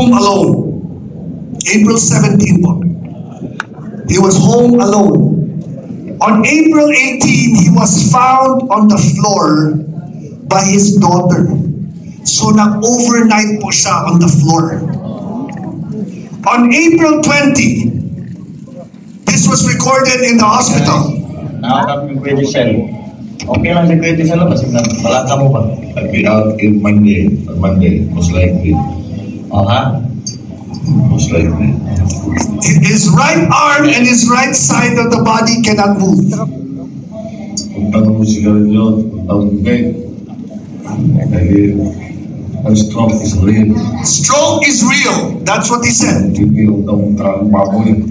home alone. April 17 po. He was home alone. On April 18, he was found on the floor by his daughter. So nag-overnight po siya on the floor. On April 20, this was recorded in the hospital. Nakakap yung Kuya Giselle. Okay lang si Kuya Giselle, kasi malata mo ba? I'll be out in Monday, most likely. Most likely. His right arm and his right side of the body cannot move. Kung tanong mo si Garillo, kung tanong mo dahil ang stroke is real. Stroke is real. That's what he said. Hindi yung tanong tarang baboy.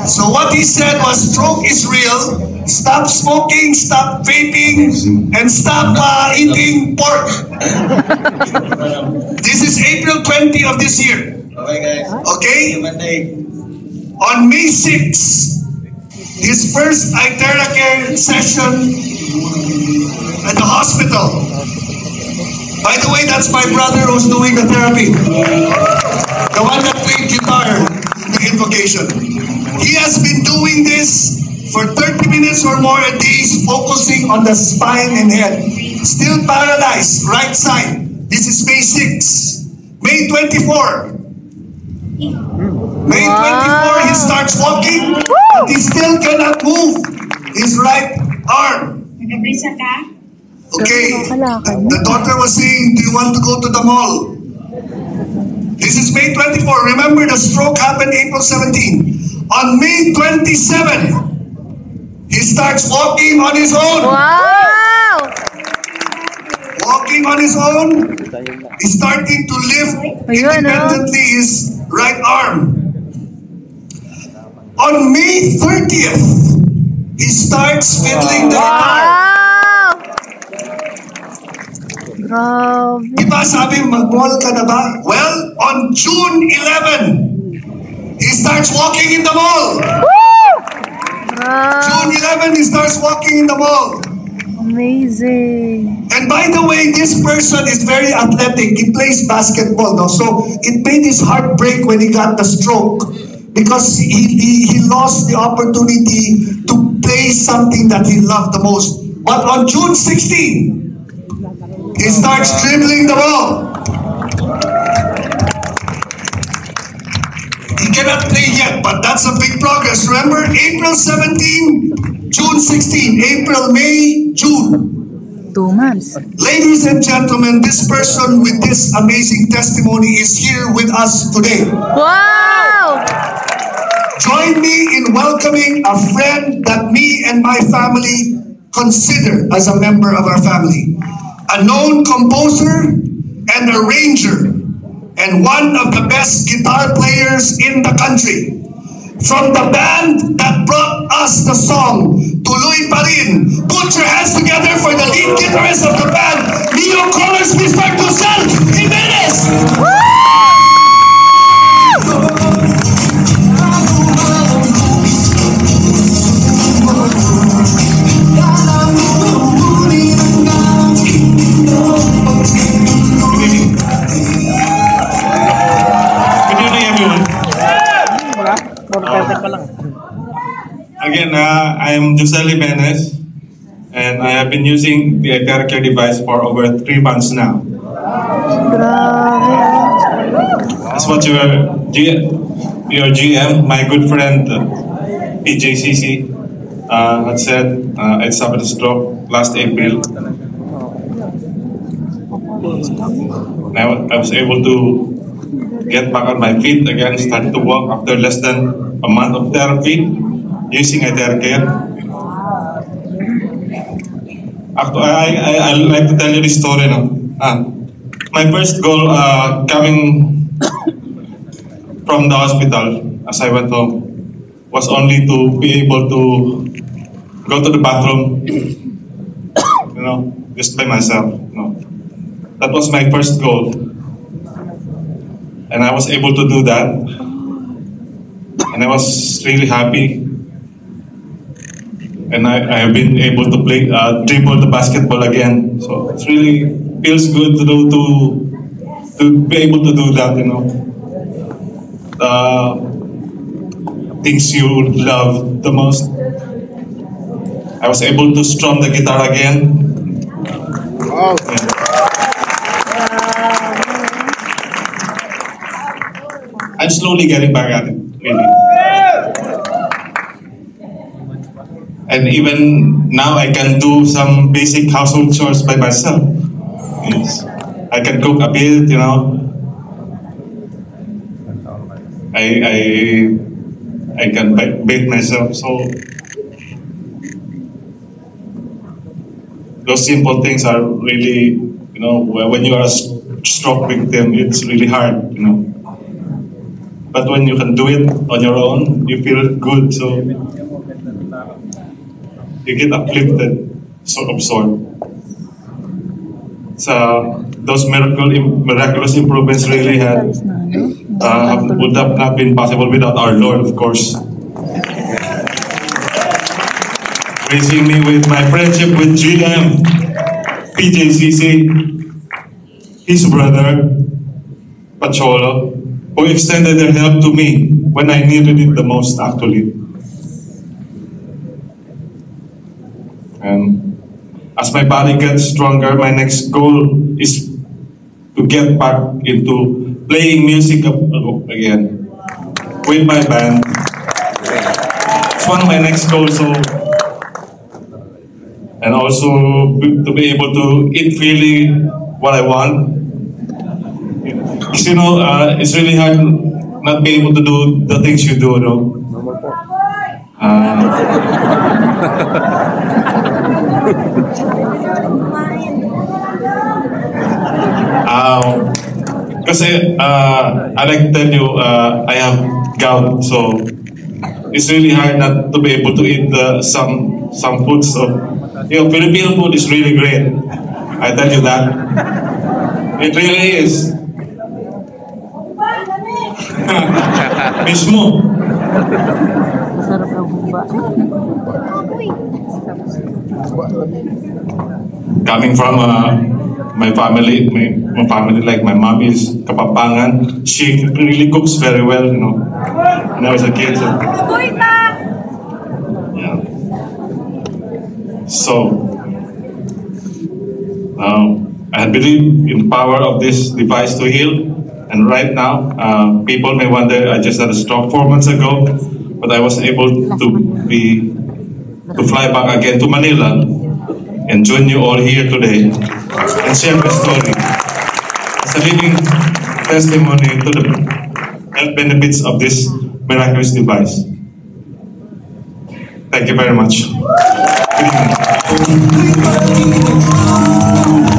So what he said was, stroke is real. Stop smoking, stop vaping, and stop eating pork. This is April 20 of this year. Okay guys. Okay? Monday. On May 6, his first Iteracare session at the hospital. By the way, that's my brother who's doing the therapy. The one that played guitar in the invocation. He has been doing this for 30 minutes or more a day, focusing on the spine and head. Still paralyzed, right side. This is May 6. May 24. May 24, he starts walking, but he still cannot move his right arm. Okay, the doctor was saying, do you want to go to the mall? This is May 24. Remember, the stroke happened April 17. On May 27, he starts walking on his own. Wow! Walking on his own. He's starting to lift independently his right arm. On May 30th, he starts fiddling the guitar. Diba sabi, mag-mall ka na ba? Well, on June 11, he starts walking in the mall. June 11, he starts walking in the mall. Amazing. And by the way, this person is very athletic. He plays basketball, no? So it made his heart break when he got the stroke, because he lost the opportunity to play something that he loved the most. But on June 16, he starts dribbling the ball. He cannot play yet, but that's a big progress. Remember, April 17, June 16, April, May, June. 2 months. Ladies and gentlemen, this person with this amazing testimony is here with us today. Wow! Join me in welcoming a friend that me and my family consider as a member of our family. A known composer and arranger, and one of the best guitar players in the country. From the band that brought us the song, Tuloy Pa Rin. Put your hands together for the lead guitarist of the band, Neo Colors, Mr. Giselle Jimenez! Again, I am Giselle Jimenez, and I have been using the Iteracare device for over 3 months now. That's what your GM, my good friend PJCC, had said. I suffered a stroke last April. And I was able to get back on my feet again, start to walk after less than a month of therapy using Iteracare. Actually, I like to tell you this story now. My first goal coming from the hospital as I went home was only to be able to go to the bathroom, just by myself. That was my first goal. And I was able to do that. And I was really happy. and I have been able to play dribble the basketball again. So it really feels good to be able to do that. Things you love the most. I was able to strum the guitar again. Wow. Yeah. I'm slowly getting back at it, really. And even now I can do some basic household chores by myself. Yes. I can cook a bit, I can bake myself. So those simple things are really, when you are a stroke victim, it's really hard, But when you can do it on your own, you feel good. So you get uplifted, so absorbed. So those miraculous improvements really would have not been possible without our Lord, of course. Raising me with my friendship with GM, PJCC, his brother, Pacholo, who extended their help to me when I needed it the most, actually. And as my body gets stronger, my next goal is to get back into playing music again with my band. It's one of my next goals. And also to be able to eat freely what I want. Because it's really hard not be able to do the things you do, Kasi I like to tell you, I have gout, so it's really hard not to be able to eat some foods. So, Filipino food is really great. I tell you that. It really is. Mismo. Coming from my family, my family, like my mom is Kapampangan. She really cooks very well, when I was a kid. So, yeah. So, I believe in the power of this device to heal. And right now, people may wonder, I just had a stroke 4 months ago, but I was able to fly back again to Manila and join you all here today and share my story as a living testimony to the health benefits of this miraculous device. Thank you very much. Good evening.